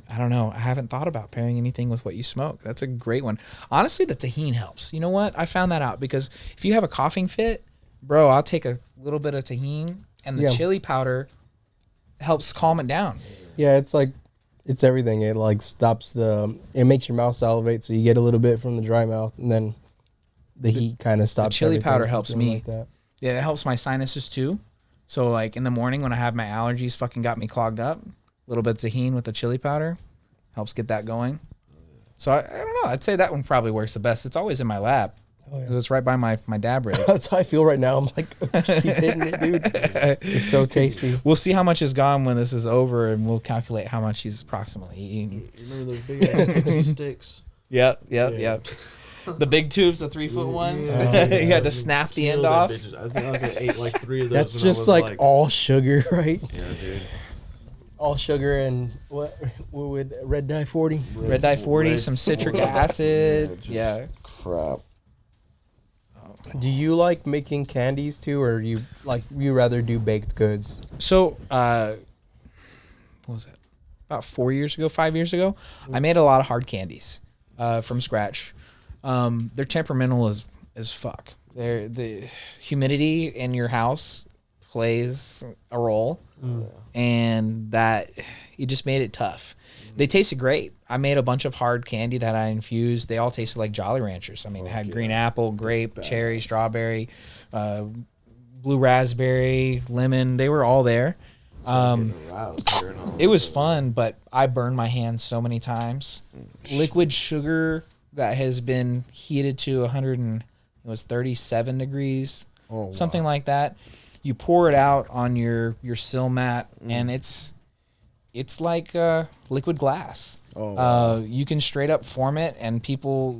I don't know. I haven't thought about pairing anything with what you smoke. That's a great one. Honestly, the tahini helps. You know what? I found that out because if you have a coughing fit, bro, I'll take a little bit of tahini and the chili powder helps calm it down. Yeah, it's everything. It like stops it makes your mouth salivate, so you get a little bit from the dry mouth, and then the heat kind of stops. The chili powder helps me. Like that. Yeah, it helps my sinuses too. So like in the morning when I have my allergies fucking got me clogged up, a little bit of tahini with the chili powder helps get that going. So I don't know. I'd say that one probably works the best. It's always in my lab. Oh, yeah. It's right by my dab rig. That's how I feel right now. I'm like, just keep hitting it, dude. It's so tasty. We'll see how much is gone when this is over, and we'll calculate how much he's approximately eating. You remember those big ass pixie sticks? Yep. The big tubes, the 3-foot ones. Yeah. You had to snap the end off. I think I ate like 3 of those. That's just like all sugar, right? Yeah, dude. All sugar and what would red dye 40? Red dye 40, some citric acid. Yeah. Crap. Do you like making candies too, or you rather do baked goods? So, what was it? About 5 years ago, I made a lot of hard candies from scratch. They're temperamental as fuck. The humidity in your house plays a role, and that it just made it tough. They tasted great. I made a bunch of hard candy that I infused. They all tasted like Jolly Ranchers. I mean, it had green apple, grape, cherry, strawberry, blue raspberry, lemon. They were all there. It was fun, but I burned my hands so many times. Liquid sugar that has been heated to 137 degrees, something like that. You pour it out on your sill mat, and it's like liquid glass. You can straight up form it, and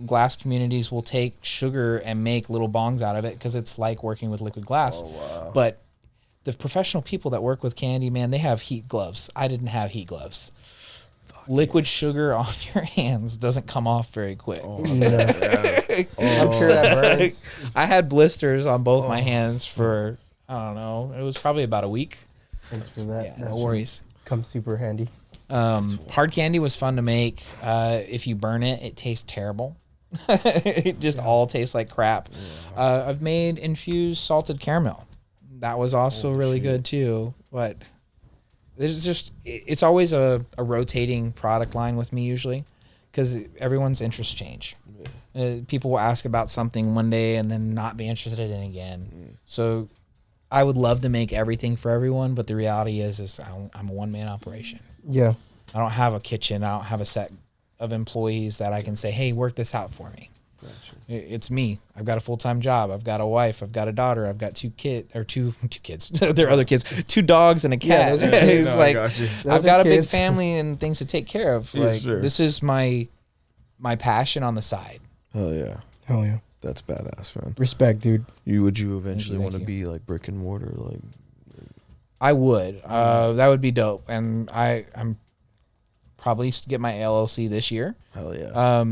glass communities will take sugar and make little bongs out of it because it's like working with liquid glass. But the professional people that work with candy, man, they have heat gloves. I didn't have heat gloves. Liquid sugar on your hands doesn't come off very quick. I'm sure that burns. I had blisters on both my hands for, I don't know, it was probably about a week. Thanks for that. Yeah, no worries. Comes super handy. Hard candy was fun to make. If you burn it, it tastes terrible. It just all tastes like crap. I've made infused salted caramel. That was also really good too. But it's always a rotating product line with me usually, because everyone's interests change. People will ask about something one day and then not be interested in it again. So I would love to make everything for everyone, but the reality is I'm a one-man operation. Yeah. I don't have a kitchen. I don't have a set of employees that I can say, hey, work this out for me. Gotcha. It's me. I've got a full-time job. I've got a wife. I've got a daughter. I've got two kids. There are other kids. 2 dogs and a cat. Yeah, it's like, I've got a big family and things to take care of. Yeah, like sure. This is my passion on the side. Hell yeah. Hell yeah. That's badass, man. Respect, dude. Would you eventually Thank want to you. be like brick and mortar? Like, I would. That would be dope. And I'm probably get my LLC this year. hell yeah.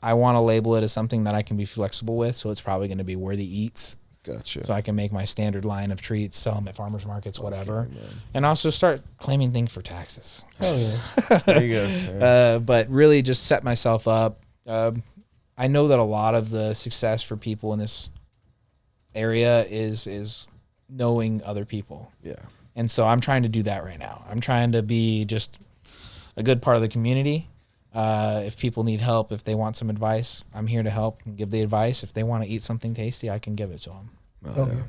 I want to label it as something that I can be flexible with. So it's probably going to be Worthy Eats. Gotcha. So I can make my standard line of treats, sell them at farmers markets, whatever. Okay, man. And also start claiming things for taxes. Hell yeah. There you go, sir. But really just set myself up. I know that a lot of the success for people in this area is knowing other people. Yeah. And so I'm trying to do that right now. I'm trying to be just a good part of the community. If people need help, if they want some advice, I'm here to help and give the advice. If they want to eat something tasty, I can give it to them. Oh, yeah.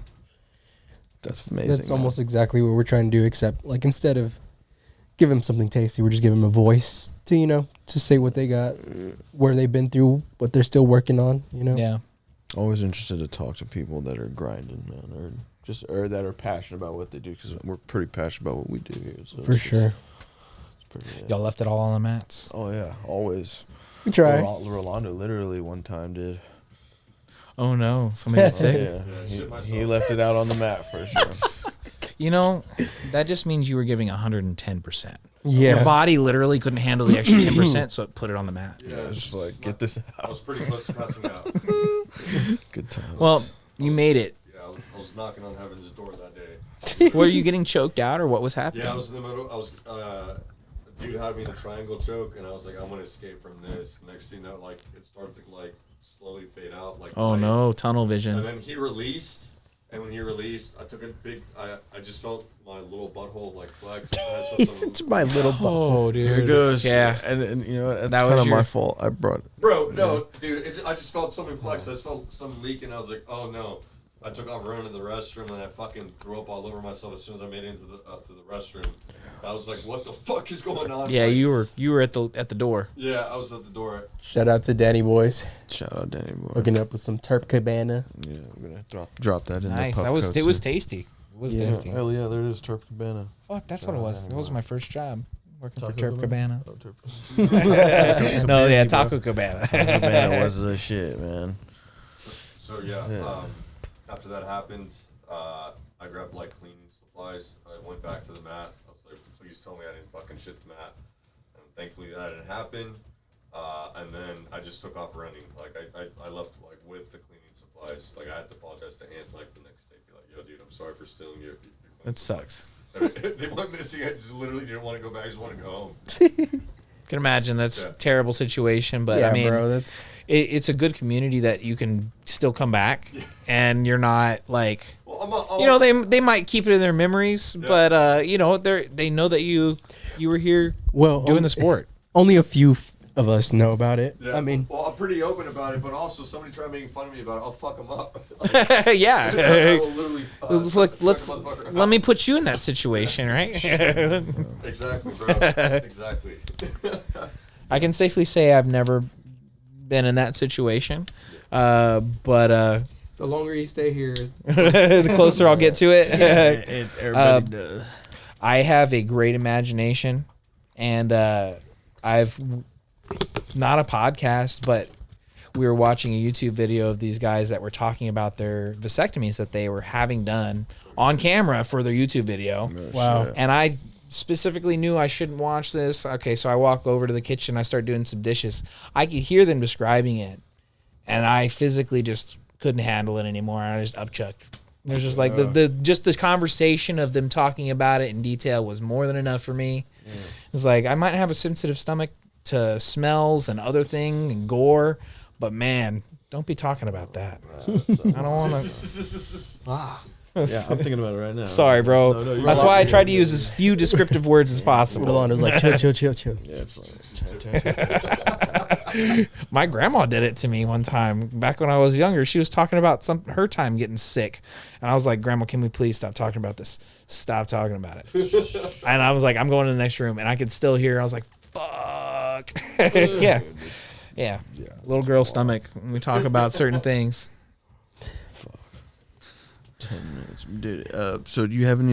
That's amazing. That's almost exactly what we're trying to do, except like instead of give them something tasty, we're just giving them a voice to, to say what they got, where they've been through, what they're still working on, Yeah. Always interested to talk to people that are grinding, man, or that are passionate about what they do, because we're pretty passionate about what we do here. So For sure. Y'all left it all on the mats. Oh yeah, always. We try. Rolando literally one time did. Oh no, somebody got Oh, sick. yeah, he left it out on the mat for sure. That just means you were giving 110%. Yeah. Your body literally couldn't handle the extra 10%, so it put it on the mat. Yeah, it's just like, get this I out. was pretty close to passing out. Good times. Well, you made it. Yeah, I was knocking on heaven's door that day. Were you getting choked out, or what was happening? Yeah, I was in the middle. Dude had me in a triangle choke, and I was like, I'm gonna escape from this. Next thing you know, like it started to like slowly fade out. Like Oh light. no, tunnel And vision. then he released, and when he released, I took a big. I just felt my little butthole like flex. And I He's felt such my little butt. Oh, Here it dude. goes. Yeah. And you know what? That's That was kind of your- my fault. I brought it. Bro, no, dude. I just felt something flex. I just felt something leaking. I was like, oh no. I took off running to the restroom and I fucking threw up all over myself as soon as I made it into the to the restroom. I was like, what the fuck is going on? Yeah, Like, you were at the door. Yeah, I was at the door. Shout out to Danny Boys. Shout out Danny Boy. Hooking up with some Terp Cabana. Yeah, we're gonna drop that in Nice. the That puff was coat, it was too. tasty. It was Yeah. tasty. Hell yeah, there it is, Turp Cabana. Fuck, that's what it was. That was my first job, working for Taco Turp Cabana. Oh, Turp No, yeah, Busy, bro. Taco Cabana. Cabana was the shit, man. So yeah, Yeah. after that happened, I grabbed like cleaning supplies. I went back to the mat. I was like, please tell me I didn't fucking shit the mat. And thankfully that didn't happen. And then I just took off running. Like I left like with the cleaning supplies. Like I had to apologize to Ant like the next day. Be like, yo, dude, I'm sorry for stealing your cleaning It sucks. supplies." They went missing. I just literally didn't want to go back. I just want to go home. Can imagine that's Yeah. a terrible situation, but yeah, I mean, bro, that's it's a good community that you can still come back, and you're not like, Well, I'm they might keep it in their memories, but they know that you were here well doing the sport. Only a few of us know about it. Yeah, I mean, well, I'm pretty open about it, but also somebody tried making fun of me about it. I'll fuck them up. I Yeah. will literally, Let's fuck the let's motherfucker let up. me put you in that situation, right? Exactly, bro. Exactly. I can safely say I've never been in that situation, but the longer you stay here, the closer I'll get to it. Everybody does. I have a great imagination, and I've not a podcast, but we were watching a YouTube video of these guys that were talking about their vasectomies that they were having done on camera for their YouTube video. Wow. Shit. And I specifically knew I shouldn't watch this. Okay, so I walk over to the kitchen, I start doing some dishes. I could hear them describing it, and I physically just couldn't handle it anymore. I just upchucked. It was just like the conversation of them talking about it in detail was more than enough for me. It's like I might have a sensitive stomach to smells and other thing and gore, but man, don't be talking about that. I don't want to. Yeah, I'm thinking about it right now. Sorry, bro. No, you're That's right. why I tried to use as few descriptive words as possible. Rolando's like, chill. Yeah, it's like, My grandma did it to me one time back when I was younger. She was talking about her time getting sick, and I was like, "Grandma, can we please stop talking about this? Stop talking about it." And I was like, "I'm going to the next room," and I could still hear. I was like, "Fuck." Yeah. Little girl stomach. When we talk about certain things. 10 minutes, dude. So do you have any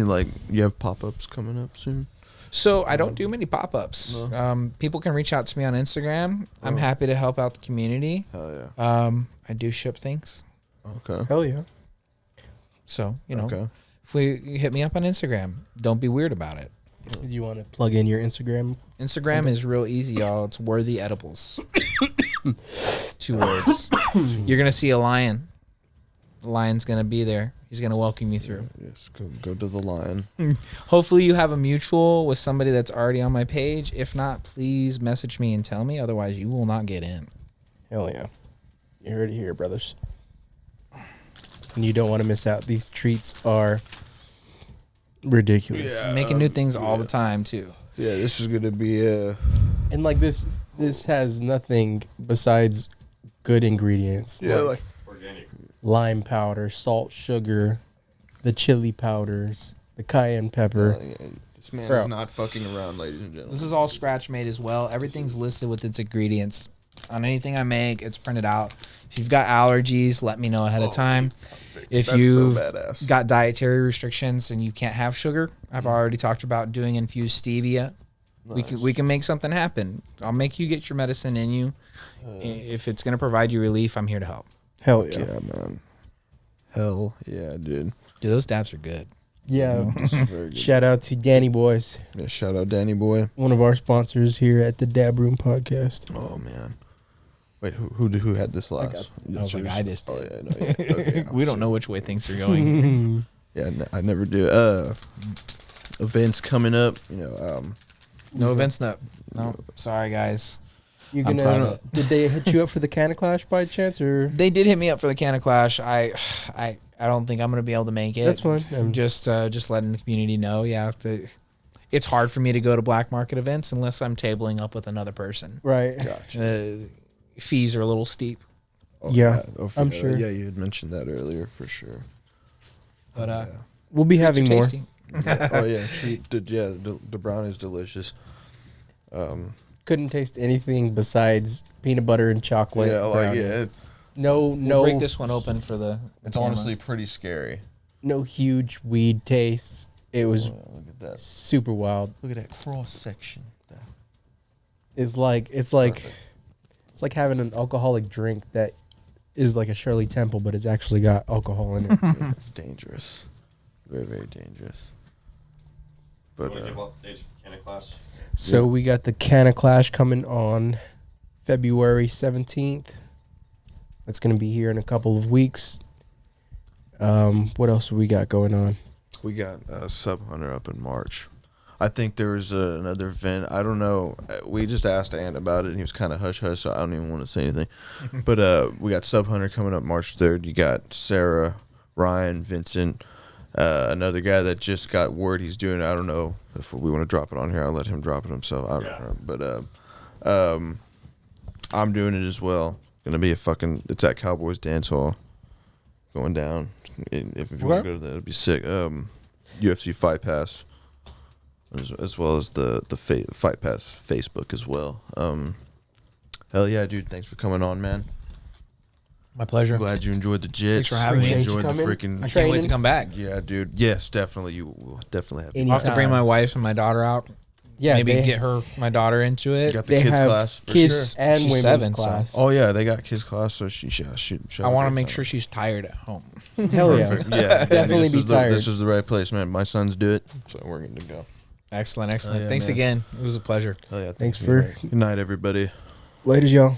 you have pop-ups coming up soon? So I don't do many pop-ups. No. People can reach out to me on Instagram. I'm Oh. happy to help out the community. Hell yeah. I do ship things. Okay. Hell yeah. So, you know, Okay. if you hit me up on Instagram, don't be weird about it. Do you want to plug in your Instagram? Instagram is real easy, y'all. It's WorthyEdibles. 2 words. You're going to see a lion. The lion's going to be there. He's going to welcome you through. Yes. Go to the lion. Hopefully you have a mutual with somebody that's already on my page. If not, please message me and tell me. Otherwise, you will not get in. Hell yeah. You heard it here, brothers. And you don't want to miss out. These treats are ridiculous. Yeah. Making new things all the time, too. Yeah. This is gonna be And like this has nothing besides good ingredients. Yeah. Like. Organic. Lime powder, salt, sugar, the chili powders, the cayenne pepper. This man Bro. is not fucking around, ladies and gentlemen. This is all scratch made as well. Everything's listed with its ingredients. On anything I make, it's printed out. If you've got allergies, let me know ahead of time. If That's you've so badass. got dietary restrictions and you can't have sugar, I've already talked about doing infused stevia. We can make something happen. I'll make you get your medicine in you. If it's going to provide you relief, I'm here to help. Hell yeah. Yeah, man. Hell yeah, dude. Dude, those dabs are good. Yeah. This is very good. Shout out to Danny Boys, Yeah, shout out Danny Boy. one of our sponsors here at the Dab Room Podcast. Oh man. Wait, who had this last? I was like, I just Oh did. yeah, no, yeah. Okay, We don't know which way things are going. Yeah, I never do. Events coming up. You know, No events, no. Sorry, guys. You I'm gonna? proud of it. Did they hit you up for the Canna Clash by chance, or They did hit me up for the Canna Clash. I don't think I'm gonna be able to make it. that's fine? I'm just letting the community know. Yeah, it's hard for me to go to black market events unless I'm tabling up with another person. Right. gotcha. Fees are a little steep, Oh, Yeah, Oh, I'm sure. Yeah, you had mentioned that earlier for sure. but Yeah. We'll be having more. tasty. Oh yeah, the brown is delicious. Couldn't taste anything besides peanut butter and chocolate. Yeah, like brownie. yeah, No, We'll break this one open for the. it's honestly pretty scary. no huge weed taste. It was Oh, look at that. super wild. Look at that cross section. It's like having an alcoholic drink that is like a Shirley Temple, but it's actually got alcohol in it. Yeah, it's dangerous. Very, very dangerous. But, But give up dates for Canna Clash? So Yeah. we got the Canna Clash coming on February 17th. That's going to be here in a couple of weeks. What else we got going on? we got Sub Hunter up in March. I think there was another event. I don't know. We just asked Ant about it, and he was kind of hush hush, so I don't even want to say anything. But we got Sub Hunter coming up March 3rd. You got Sarah, Ryan, Vincent, another guy that just got word he's doing it. I don't know if we want to drop it on here. I'll let him drop it himself. I don't know. But I'm doing it as well. Gonna be it's at Cowboys Dance Hall going down. If you want to go to that, it'd be sick. UFC Fight Pass. As well as the Fight Pass Facebook as well. Hell yeah, dude! Thanks for coming on, man. My pleasure. Glad you enjoyed the jits. Thanks for having me. Enjoyed the Appreciate you freaking. I can't wait to come back. Yeah, dude. Yes, definitely. You will definitely have. Any- I'll have to bring Anytime. my wife and my daughter out. Yeah, Maybe they, get my daughter into You it. got the they kids have class for kids sure. and She's women's 7, so- class. Oh yeah, they got kids class, so she I want to make sure she's tired at home. Hell yeah. Perfect. Yeah, Definitely this be is tired. This is the right place, man. My sons do it, so we're good to go. Excellent. Oh, yeah, Thanks man. again. It was a pleasure. Hell yeah. Thanks man. for- Good night, everybody. Ladies, y'all.